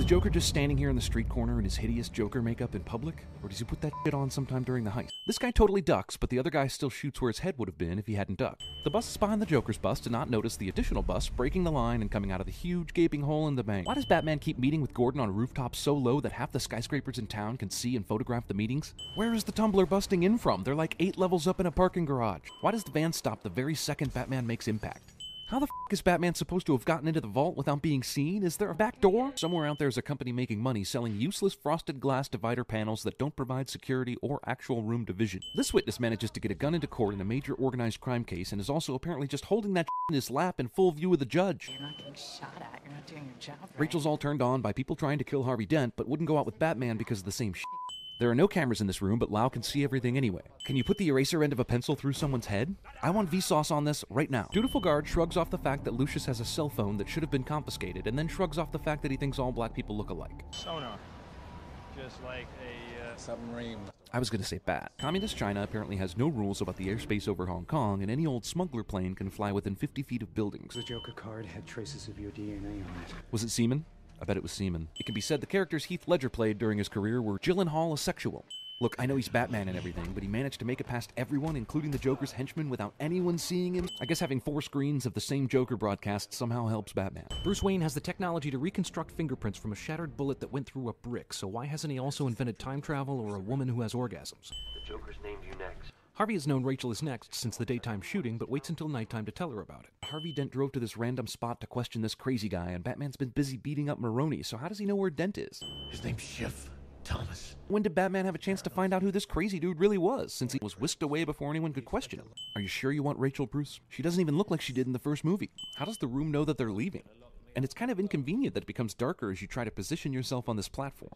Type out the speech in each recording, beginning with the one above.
Joker just standing here in the street corner in his hideous Joker makeup in public? Or does he put that shit on sometime during the heist? This guy totally ducks, but the other guy still shoots where his head would have been if he hadn't ducked. The bus is behind the Joker's bus to not notice the additional bus breaking the line and coming out of the huge gaping hole in the bank. Why does Batman keep meeting with Gordon on a rooftop so low that half the skyscrapers in town can see and photograph the meetings? Where is the tumbler busting in from? They're like 8 levels up in a parking garage. Why does the van stop the very second Batman makes impact? How the f*** is Batman supposed to have gotten into the vault without being seen? Is there a back door? Somewhere out there is a company making money selling useless frosted glass divider panels that don't provide security or actual room division. This witness manages to get a gun into court in a major organized crime case and is also apparently just holding that in his lap in full view of the judge. You're not getting shot at. You're not doing your job right. Rachel's all turned on by people trying to kill Harvey Dent, but wouldn't go out with Batman because of the same shit. There are no cameras in this room, but Lau can see everything anyway. Can you put the eraser end of a pencil through someone's head? I want Vsauce on this right now. Dutiful guard shrugs off the fact that Lucius has a cell phone that should have been confiscated, and then shrugs off the fact that he thinks all black people look alike. Sonar. Just like a submarine. I was gonna say bat. Communist China apparently has no rules about the airspace over Hong Kong, and any old smuggler plane can fly within 50 feet of buildings. The Joker card had traces of your DNA on it. Was it semen? I bet it was semen. It can be said the characters Heath Ledger played during his career were Gyllenhaal asexual. Look, I know he's Batman and everything, but he managed to make it past everyone, including the Joker's henchmen, without anyone seeing him. I guess having 4 screens of the same Joker broadcast somehow helps Batman. Bruce Wayne has the technology to reconstruct fingerprints from a shattered bullet that went through a brick, so why hasn't he also invented time travel or a woman who has orgasms? The Joker's named you next. Harvey has known Rachel is next since the daytime shooting, but waits until nighttime to tell her about it. Harvey Dent drove to this random spot to question this crazy guy, and Batman's been busy beating up Maroni, so how does he know where Dent is? His name's Schiff. Thomas. When did Batman have a chance to find out who this crazy dude really was, since he was whisked away before anyone could question him? Are you sure you want Rachel, Bruce? She doesn't even look like she did in the first movie. How does the room know that they're leaving? And it's kind of inconvenient that it becomes darker as you try to position yourself on this platform.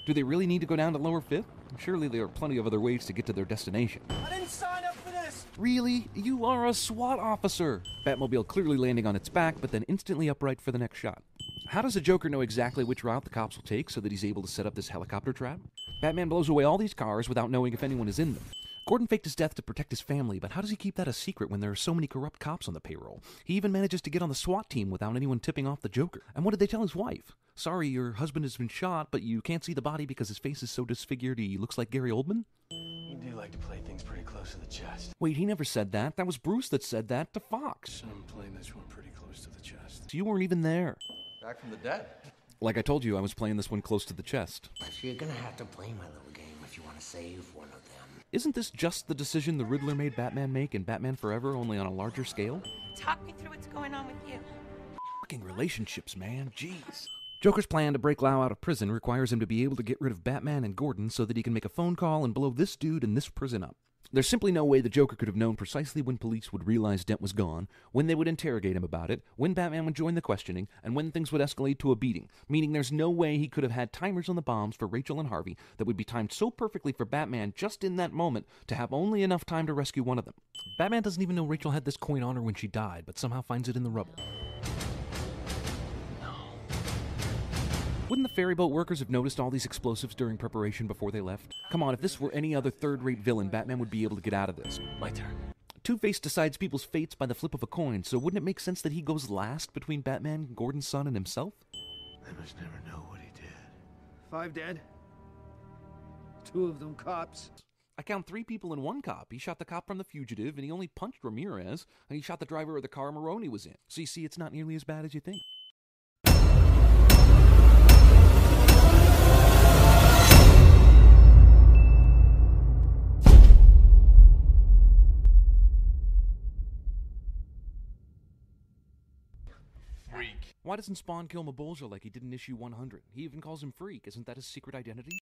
Do they really need to go down to lower Fifth? Surely there are plenty of other ways to get to their destination. I didn't sign up for this! Really? You are a SWAT officer! Batmobile clearly landing on its back, but then instantly upright for the next shot. How does the Joker know exactly which route the cops will take so that he's able to set up this helicopter trap? Batman blows away all these cars without knowing if anyone is in them. Gordon faked his death to protect his family, but how does he keep that a secret when there are so many corrupt cops on the payroll? He even manages to get on the SWAT team without anyone tipping off the Joker. And what did they tell his wife? Sorry, your husband has been shot, but you can't see the body because his face is so disfigured he looks like Gary Oldman? You do like to play things pretty close to the chest. Wait, he never said that. That was Bruce that said that to Fox. So I'm playing this one pretty close to the chest. So you weren't even there. Back from the dead. Like I told you, I was playing this one close to the chest. But you're gonna have to play my little game if you want to save one of them. Isn't this just the decision the Riddler made Batman make in Batman Forever, only on a larger scale? Talk me through what's going on with you. Fucking relationships, man. Jeez. Joker's plan to break Lau out of prison requires him to be able to get rid of Batman and Gordon so that he can make a phone call and blow this dude in this prison up. There's simply no way the Joker could have known precisely when police would realize Dent was gone, when they would interrogate him about it, when Batman would join the questioning, and when things would escalate to a beating, meaning there's no way he could have had timers on the bombs for Rachel and Harvey that would be timed so perfectly for Batman just in that moment to have only enough time to rescue one of them. Batman doesn't even know Rachel had this coin on her when she died, but somehow finds it in the rubble. Wouldn't the ferry boat workers have noticed all these explosives during preparation before they left? Come on, if this were any other third-rate villain, Batman would be able to get out of this. My turn. Two-Face decides people's fates by the flip of a coin, so wouldn't it make sense that he goes last between Batman, Gordon's son, and himself? I must never know what he did. 5 dead. 2 of them cops. I count 3 people and 1 cop. He shot the cop from The Fugitive, and he only punched Ramirez, and he shot the driver of the car Maroni was in. So you see, it's not nearly as bad as you think. Freak. Why doesn't Spawn kill Mabulja like he did in issue 100? He even calls him Freak. Isn't that his secret identity?